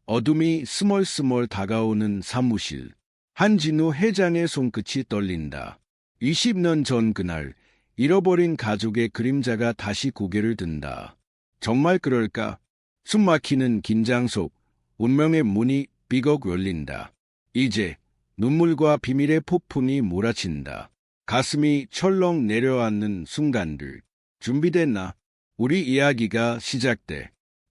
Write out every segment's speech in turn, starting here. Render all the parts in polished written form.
어둠이 스멀스멀 다가오는 사무실. 한진우 회장의 손끝이 떨린다. 20년 전 그날 잃어버린 가족의 그림자가 다시 고개를 든다. 정말 그럴까? 숨막히는 긴장 속 운명의 문이 삐걱 열린다. 이제 눈물과 비밀의 폭풍이 몰아친다. 가슴이 철렁 내려앉는 순간들. 준비됐나? 우리 이야기가 시작돼.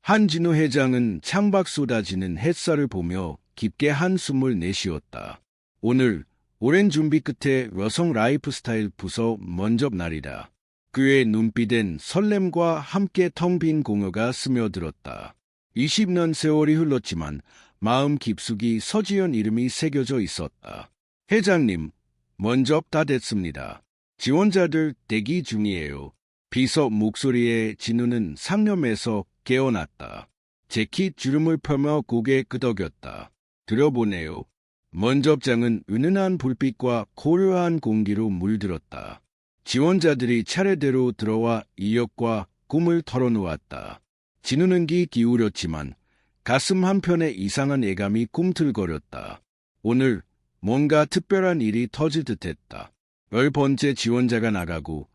한진우 회장은 창밖 쏟아지는 햇살을 보며 깊게 한숨을 내쉬었다. 오늘 오랜 준비 끝에 여성 라이프스타일 부서 면접 날이다. 그의 눈빛엔 설렘과 함께 텅 빈 공허가 스며들었다. 20년 세월이 흘렀지만 마음 깊숙이 서지연 이름이 새겨져 있었다. 회장님, 면접 다 됐습니다. 지원자들 대기 중이에요. 비서 목소리에 진우는 상념에서 깨어났다. 재킷 주름을 펴며 고개 끄덕였다. 들어보네요. 면접장은 은은한 불빛과 고요한 공기로 물들었다. 지원자들이 차례대로 들어와 이력과 꿈을 털어놓았다. 진우는 귀 기울였지만 가슴 한편에 이상한 예감이 꿈틀거렸다. 오늘 뭔가 특별한 일이 터질 듯했다. 10번째 지원자가 나가고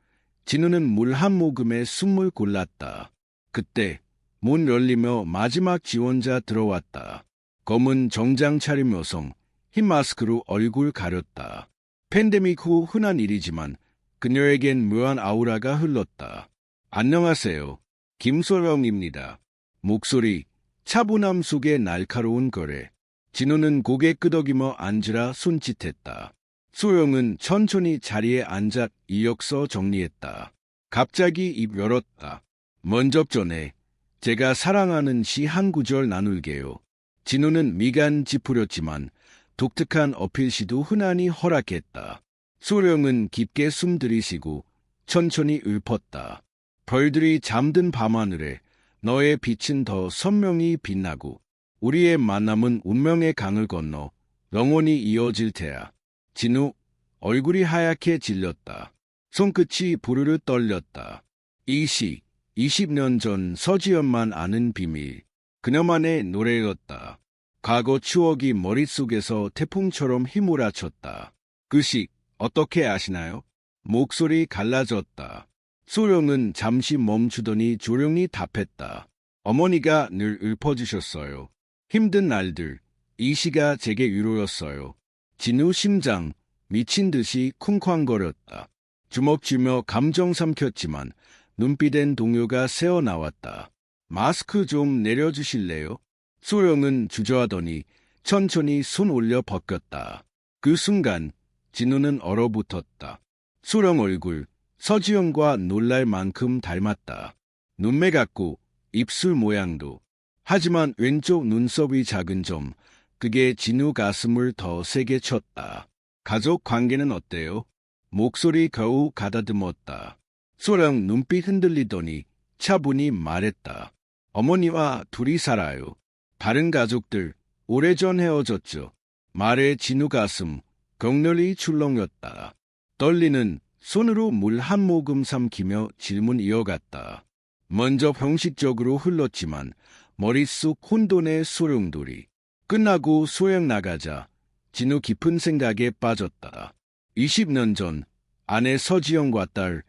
진우는 물 한 모금에 숨을 골랐다. 그때 문 열리며 마지막 지원자 들어왔다. 검은 정장 차림 여성, 흰 마스크로 얼굴 가렸다. 팬데믹 후 흔한 일이지만 그녀에겐 묘한 아우라가 흘렀다. 안녕하세요. 김소영입니다. 목소리, 차분함 속에 날카로운 거래. 진우는 고개 끄덕이며 앉으라 손짓했다. 소영은 천천히 자리에 앉아 이력서 정리했다. 갑자기 입 열었다. 면접 전에 제가 사랑하는 시 한 구절 나눌게요. 진우는 미간 찌푸렸지만 독특한 어필시도 흔한히 허락했다. 소령은 깊게 숨 들이쉬고 천천히 읊었다. 별들이 잠든 밤하늘에 너의 빛은 더 선명히 빛나고 우리의 만남은 운명의 강을 건너 영원히 이어질 테야. 진우, 얼굴이 하얗게 질렸다. 손끝이 부르르 떨렸다. 이 시, 20년 전 서지연만 아는 비밀. 그녀만의 노래였다. 과거 추억이 머릿속에서 태풍처럼 휘몰아쳤다. 그 시, 어떻게 아시나요? 목소리 갈라졌다. 소령은 잠시 멈추더니 조용히 답했다. 어머니가 늘 읊어주셨어요. 힘든 날들, 이 시가 제게 위로였어요. 진우 심장, 미친 듯이 쿵쾅거렸다. 주먹 쥐며 감정 삼켰지만 눈빛엔 동요가 새어나왔다. 마스크 좀 내려주실래요? 소령은 주저하더니 천천히 손 올려 벗겼다. 그 순간 진우는 얼어붙었다. 소령 얼굴, 서지영과 놀랄 만큼 닮았다. 눈매 같고 입술 모양도. 하지만 왼쪽 눈썹이 작은 점, 그게 진우 가슴을 더 세게 쳤다. 가족 관계는 어때요? 목소리 겨우 가다듬었다. 소령 눈빛 흔들리더니 차분히 말했다. 어머니와 둘이 살아요. 다른 가족들 오래전 헤어졌죠. 말에 진우 가슴 격렬히 출렁였다. 떨리는 손으로 물 한 모금 삼키며 질문 이어갔다. 먼저 형식적으로 흘렀지만 머릿속 혼돈의 소용돌이. 끝나고 소영 나가자 진우 깊은 생각에 빠졌다. 20년 전 아내 서지영과 딸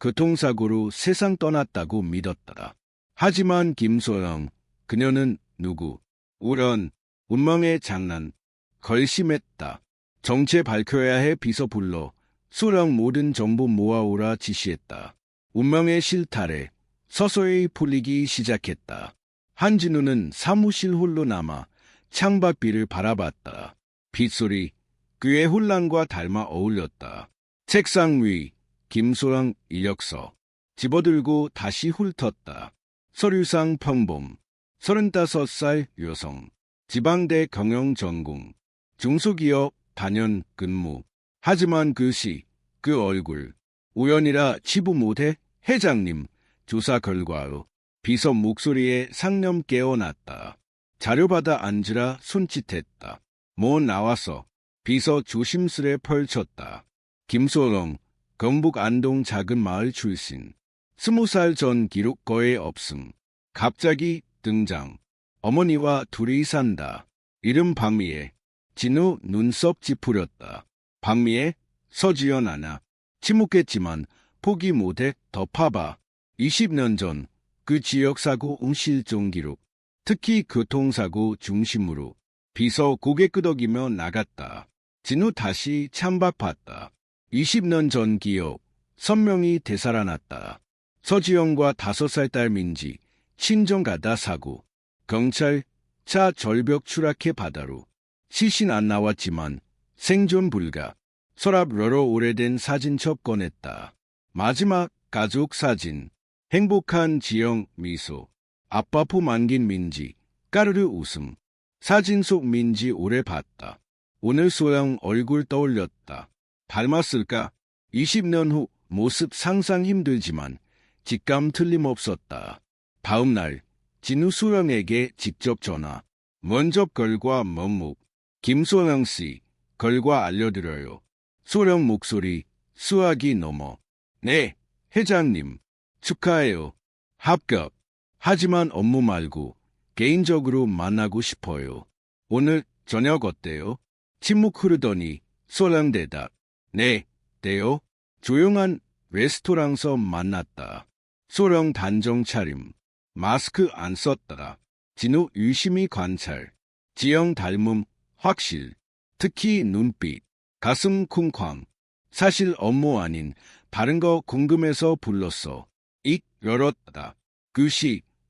교통사고로 세상 떠났다고 믿었다. 하지만 김소영, 그녀는 누구? 우연, 운명의 장난, 걸심했다. 정체 밝혀야 해 비서 불러 소령 모든 정보 모아오라 지시했다. 운명의 실타래, 서서히 풀리기 시작했다. 한진우는 사무실 홀로 남아 창밖비를 바라봤다. 빗소리, 그의 혼란과 닮아 어울렸다. 책상 위, 김소영 이력서. 집어들고 다시 훑었다. 서류상 평범, 35살 여성, 지방대 경영 전공, 중소기업 단연 근무. 하지만 그 시, 그 얼굴, 우연이라 치부 못해? 회장님, 조사 결과로 비서 목소리에 상념 깨어났다. 자료받아 앉으라 손짓했다. 뭐 나왔어? 비서 조심스레 펼쳤다. 김소영, 경북 안동 작은 마을 출신. 20살 전 기록 거의 없음. 갑자기 등장. 어머니와 둘이 산다. 이름 박미애. 진우 눈썹 찌푸렸다. 박미애, 서지연 아나. 침묵했지만 포기 못해 덮어봐. 20년 전 그 지역 사고 응실종 기록. 특히 교통사고 중심으로 비서 고개 끄덕이며 나갔다. 진우 다시 찬밥받다. 20년 전 기억 선명히 되살아났다. 서지영과 5살 딸 민지 친정 가다 사고. 경찰 차 절벽 추락해 바다로. 시신 안 나왔지만 생존 불가. 서랍 여러 오래된 사진첩 꺼냈다. 마지막 가족 사진. 행복한 지영 미소. 아빠 품 안긴 민지. 까르르 웃음. 사진 속 민지 오래 봤다. 오늘 소영 얼굴 떠올렸다. 닮았을까? 20년 후 모습 상상 힘들지만 직감 틀림없었다. 다음 날 진우 소영에게 직접 전화. 먼저 결과 뭐묵. 김소영 씨, 결과 알려드려요. 소영 목소리 수학이 넘어. 네, 회장님. 축하해요. 합격. 하지만 업무 말고 개인적으로 만나고 싶어요. 오늘 저녁 어때요? 침묵 흐르더니 소영 대답. 네, 돼요. 조용한 레스토랑서 만났다. 소영 단정 차림. 마스크 안 썼더라. 진우 유심히 관찰. 지영 닮음 확실. 특히 눈빛. 가슴 쿵쾅. 사실 업무 아닌 다른 거 궁금해서 불렀어. 익 열었다. 그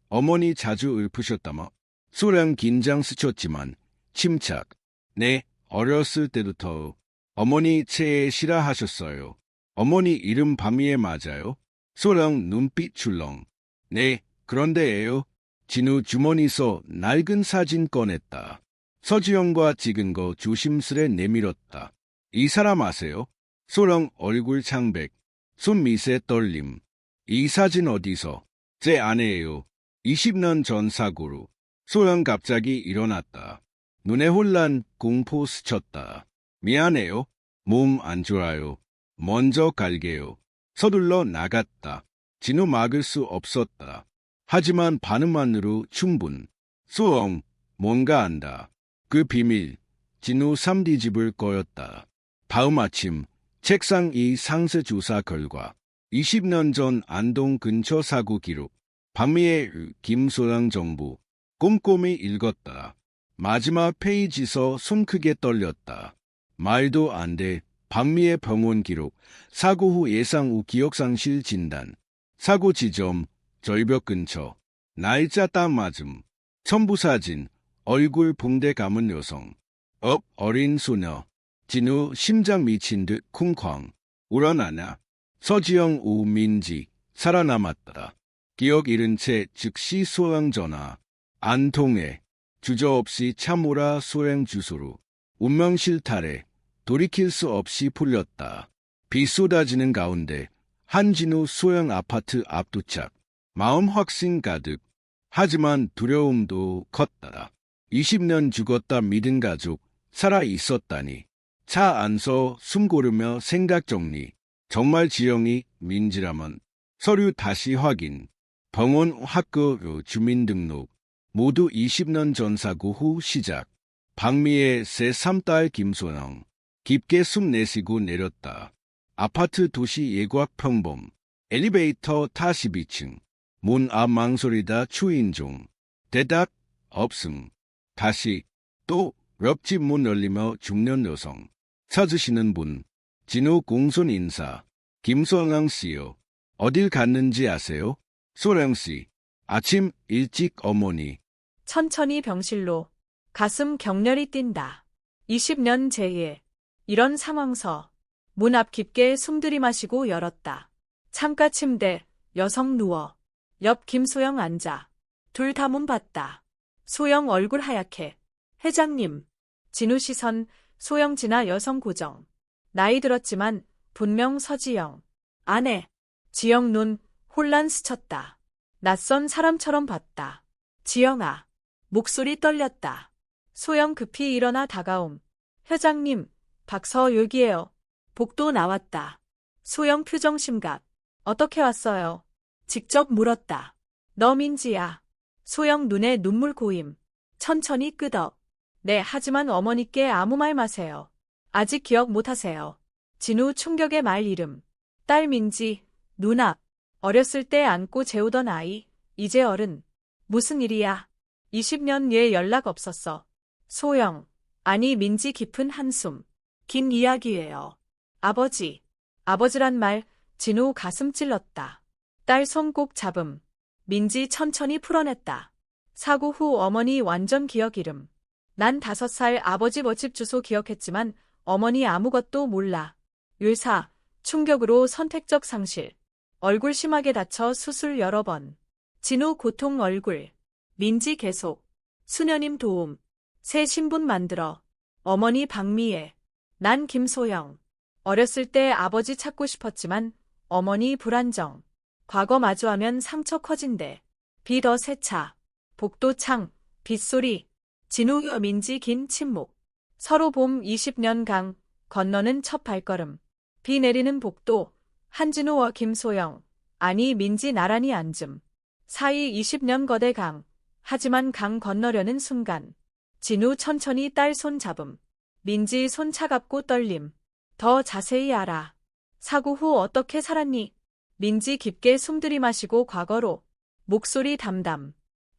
어머니 자주 읊으셨다마. 소량 긴장 스쳤지만 침착. 네, 어렸을 때부터 어머니 체에 싫어하셨어요. 어머니 이름 밤이에 맞아요? 소량 눈빛 출렁. 네, 그런데예요. 진우 주머니서 낡은 사진 꺼냈다. 서지영과 찍은 거 조심스레 내밀었다. 이 사람 아세요? 소령 얼굴 창백, 손 밑에 떨림. 이 사진 어디서? 제 아내예요. 20년 전 사고로. 소영 갑자기 일어났다. 눈에 혼란, 공포 스쳤다. 미안해요. 몸 안 좋아요. 먼저 갈게요. 서둘러 나갔다. 진우 막을 수 없었다. 하지만 반응만으로 충분. 소영, 뭔가 안다. 그 비밀, 진우 3D 집을 꺼였다. 다음 아침, 책상 이 상세 조사 결과. 20년 전 안동 근처 사고 기록. 박미의 김소영 정보. 꼼꼼히 읽었다. 마지막 페이지서 손 크게 떨렸다. 말도 안 돼. 박미의 병원 기록. 사고 후 예상 후 기억상실 진단. 사고 지점. 절벽 근처. 날짜 딱 맞음. 첨부 사진. 얼굴 붕대 감은 여성. 어린 소녀. 진우 심장 미친 듯 쿵쾅. 우러나나. 서지영 우민지. 살아남았다. 기억 잃은 채 즉시 소영 전화. 안 통해. 주저없이 참오라 소행 주소로. 운명 실타래. 돌이킬 수 없이 풀렸다. 비 쏟아지는 가운데 한진우 소영 아파트 앞 도착. 마음 확신 가득. 하지만 두려움도 컸다. 20년 죽었다 믿은 가족 살아 있었다니. 차 안서 숨 고르며 생각 정리. 정말 지영이 민지라면. 서류 다시 확인. 병원 학교 주민등록. 모두 20년 전 사고 후 시작. 박미의 새 3딸 김소영. 깊게 숨 내쉬고 내렸다. 아파트 도시 예곽 평범. 엘리베이터 타 12층. 문 앞 망설이다 추인종. 대답 없음. 다시 또 옆집 문 열리며 중년 여성. 찾으시는 분. 진우 공손 인사. 김소영 씨요. 어딜 갔는지 아세요? 소영 씨. 아침 일찍 어머니. 천천히 병실로. 가슴 격렬히 뛴다. 20년 제1. 이런 상황서. 문 앞 깊게 숨 들이마시고 열었다. 창가 침대. 여성 누워. 옆 김소영 앉아. 둘 다 문 봤다. 소영 얼굴 하얗게. 회장님. 진우 시선. 소영 지나 여성 고정. 나이 들었지만 분명 서지영. 아내. 지영 눈 혼란 스쳤다. 낯선 사람처럼 봤다. 지영아. 목소리 떨렸다. 소영 급히 일어나 다가옴. 회장님. 박서 여기에요. 복도 나왔다. 소영 표정 심각. 어떻게 왔어요? 직접 물었다. 너 민지야. 소영 눈에 눈물 고임. 천천히 끄덕. 네, 하지만 어머니께 아무 말 마세요. 아직 기억 못하세요. 진우 충격의 말 이름. 딸 민지, 누나. 어렸을 때 안고 재우던 아이. 이제 어른. 무슨 일이야? 20년 얘 연락 없었어. 소영. 아니 민지 깊은 한숨. 긴 이야기예요. 아버지. 아버지란 말, 진우 가슴 찔렀다. 딸 손 꼭 잡음. 민지 천천히 풀어냈다. 사고 후 어머니 완전 기억 잃음. 난 5살 아버지 멋집 주소 기억했지만 어머니 아무것도 몰라. 율사, 충격으로 선택적 상실. 얼굴 심하게 다쳐 수술 여러 번. 진우 고통 얼굴. 민지 계속. 수녀님 도움. 새 신분 만들어. 어머니 박미애. 난 김소영. 어렸을 때 아버지 찾고 싶었지만 어머니 불안정. 과거 마주하면 상처 커진대. 비 더 세차. 복도 창. 빗소리. 진우와 민지 긴 침묵. 서로 봄 20년 강. 건너는 첫 발걸음. 비 내리는 복도. 한진우와 김소영. 아니 민지 나란히 앉음. 사이 20년 거대 강. 하지만 강 건너려는 순간. 진우 천천히 딸 손 잡음. 민지 손 차갑고 떨림. 더 자세히 알아. 사고 후 어떻게 살았니? 민지 깊게 숨 들이마시고 과거로. 목소리 담담.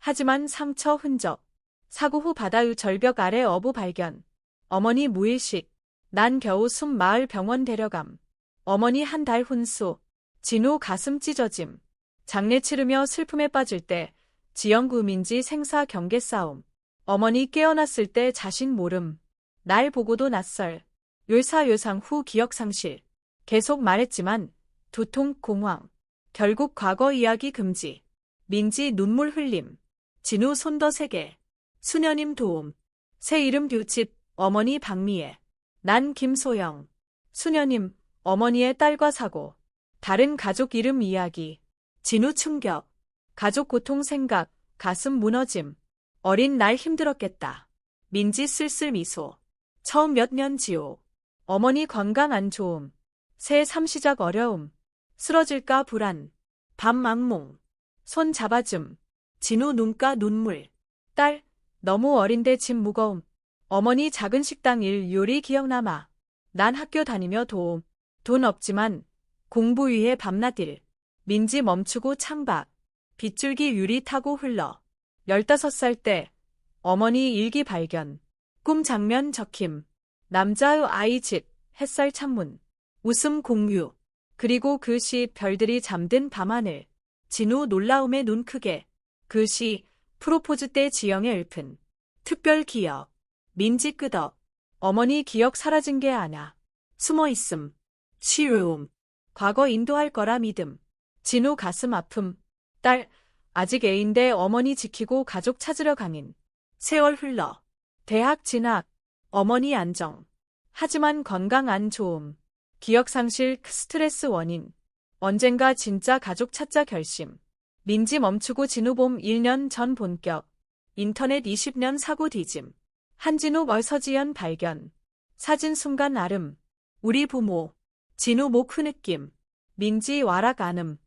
하지만 상처 흔적. 사고 후 바다의 절벽 아래 어부 발견. 어머니 무일식. 난 겨우 숨 마을 병원 데려감. 어머니 한 달 훈수. 진우 가슴 찢어짐. 장례 치르며 슬픔에 빠질 때 지영구 민지 생사 경계 싸움. 어머니 깨어났을 때 자신 모름. 날 보고도 낯설. 요상 후 기억 상실. 계속 말했지만 두통 공황. 결국 과거 이야기 금지. 민지 눈물 흘림. 진우 손 더 세게. 수녀님 도움. 새 이름 듀칩. 어머니 박미애. 난 김소영. 수녀님. 어머니의 딸과 사고. 다른 가족 이름 이야기. 진우 충격. 가족 고통 생각. 가슴 무너짐. 어린 날 힘들었겠다. 민지 쓸쓸 미소. 처음 몇 년 지옥. 어머니 건강 안 좋음. 새 삶 시작 어려움. 쓰러질까 불안. 밤 악몽. 손 잡아줌. 진우 눈가 눈물. 딸, 너무 어린데 짐 무거움. 어머니 작은 식당 일 요리 기억남아. 난 학교 다니며 도움. 돈 없지만 공부 위해 밤낮 일. 민지 멈추고 창밖. 빗줄기 유리 타고 흘러. 15살 때 어머니 일기 발견. 꿈 장면 적힘. 남자의 아이 집. 햇살 창문. 웃음 공유. 그리고 그 시 별들이 잠든 밤하늘. 진우 놀라움에 눈 크게. 그 시 프로포즈 때 지영의 일픈. 특별 기억. 민지 끄덕. 어머니 기억 사라진 게 아냐. 숨어있음. 시로움. 과거 인도할 거라 믿음. 진우 가슴 아픔. 딸, 아직 애인데 어머니 지키고 가족 찾으러 강인. 세월 흘러. 대학 진학. 어머니 안정. 하지만 건강 안 좋음. 기억 상실 스트레스 원인. 언젠가 진짜 가족 찾자 결심. 민지 멈추고 진우 봄 1년 전 본격. 인터넷 20년 사고 뒤짐. 한진우 얼서지연 발견. 사진 순간 아름. 우리 부모. 진우 목 흐느낌. 민지 와락 안음.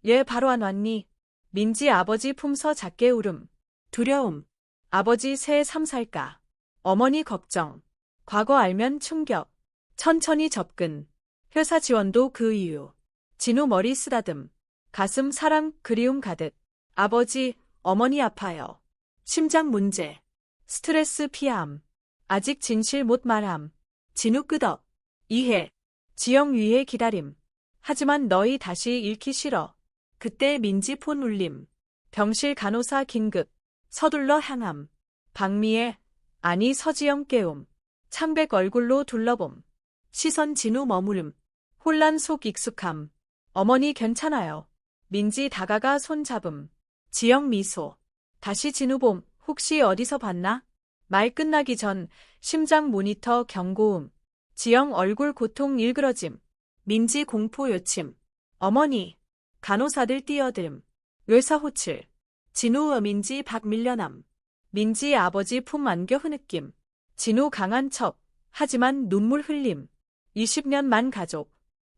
얘 바로 안 왔니? 민지 아버지 품서 작게 울음. 두려움. 아버지 새해 3살까. 어머니 걱정. 과거 알면 충격. 천천히 접근. 회사 지원도 그 이유. 진우 머리 쓰다듬. 가슴 사랑 그리움 가득. 아버지, 어머니 아파요. 심장 문제. 스트레스 피함. 아직 진실 못 말함. 진우 끄덕. 이해. 지영 위에 기다림. 하지만 너희 다시 잃기 싫어. 그때 민지 폰 울림. 병실 간호사 긴급. 서둘러 향함. 박미애. 아니 서지영 깨움. 창백 얼굴로 둘러봄. 시선 진우 머무름. 혼란 속 익숙함. 어머니 괜찮아요. 민지 다가가 손 잡음. 지영 미소. 다시 진우 봄. 혹시 어디서 봤나? 말 끝나기 전 심장 모니터 경고음. 지영 얼굴 고통 일그러짐. 민지 공포 요침. 어머니. 간호사들 뛰어들음. 외사 호출. 진우와 민지 박 밀려남. 민지 아버지 품 안겨 흐느낌. 진우 강한 척. 하지만 눈물 흘림. 20년 만 가족.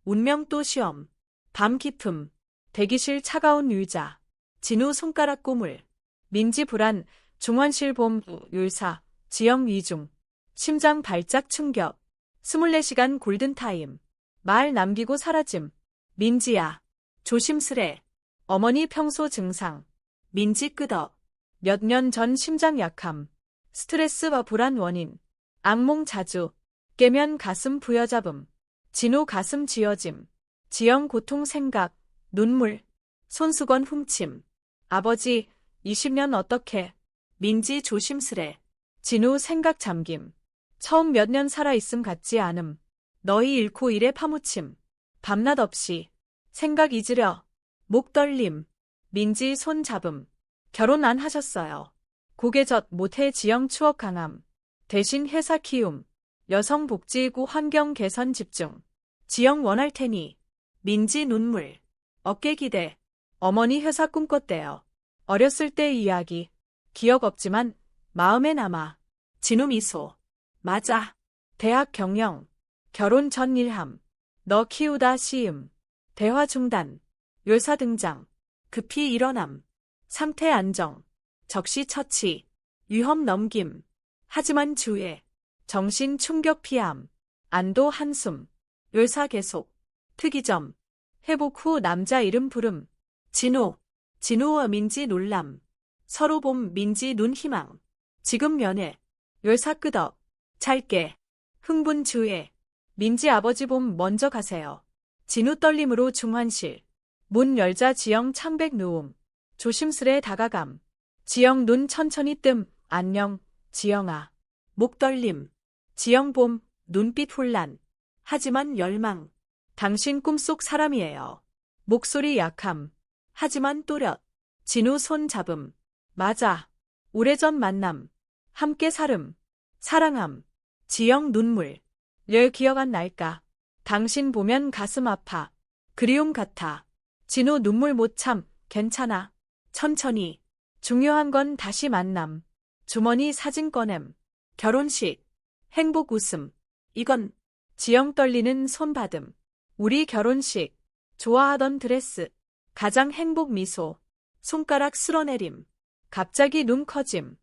운명 또 시험. 밤 깊음. 대기실 차가운 의자. 진우 손가락 꼬물. 민지 불안. 중환실 봄, 율사, 지영 이중. 심장 발작 충격. 24시간 골든타임. 말 남기고 사라짐. 민지야. 조심스레. 어머니 평소 증상. 민지 끄덕. 몇 년 전 심장 약함. 스트레스와 불안 원인. 악몽 자주. 깨면 가슴 부여잡음. 진호 가슴 쥐어짐. 지영 고통 생각. 눈물. 손수건 훔침. 아버지, 20년 어떻게. 민지 조심스레. 진호 생각 잠김. 처음 몇 년 살아있음 같지 않음. 너희 잃고 일에 파묻힘. 밤낮 없이. 생각 잊으려. 목 떨림. 민지 손 잡음. 결혼 안 하셨어요. 고개젓 못해 지영 추억 강함. 대신 회사 키움. 여성복지구 환경 개선 집중. 지영 원할 테니. 민지 눈물. 어깨 기대. 어머니 회사 꿈꿨대요. 어렸을 때 이야기. 기억 없지만 마음에 남아. 진우 미소. 맞아. 대학 경영. 결혼 전 일함. 너 키우다 시음. 대화 중단. 율사 등장. 급히 일어남. 상태 안정. 적시 처치. 위험 넘김. 하지만 주의. 정신 충격 피함. 안도 한숨. 율사 계속. 특이점. 회복 후 남자 이름 부름. 진호. 진호와 민지 놀람. 서로 봄 민지 눈 희망. 지금 면회. 율사 끄덕. 짧게. 흥분 주의. 민지 아버지 봄 먼저 가세요. 진우 떨림으로 중환실. 문 열자 지영 창백 누움. 조심스레 다가감. 지영 눈 천천히 뜸. 안녕, 지영아. 목 떨림. 지영 봄, 눈빛 혼란. 하지만 열망. 당신 꿈속 사람이에요. 목소리 약함. 하지만 또렷. 진우 손 잡음. 맞아. 오래전 만남. 함께 살음. 사랑함. 지영 눈물. 열 기억 안 날까. 당신 보면 가슴 아파. 그리움 같아. 진우 눈물 못 참. 괜찮아. 천천히. 중요한 건 다시 만남. 주머니 사진 꺼냄. 결혼식. 행복 웃음. 이건 지영 떨리는 손받음. 우리 결혼식. 좋아하던 드레스. 가장 행복 미소. 손가락 쓸어내림. 갑자기 눈 커짐.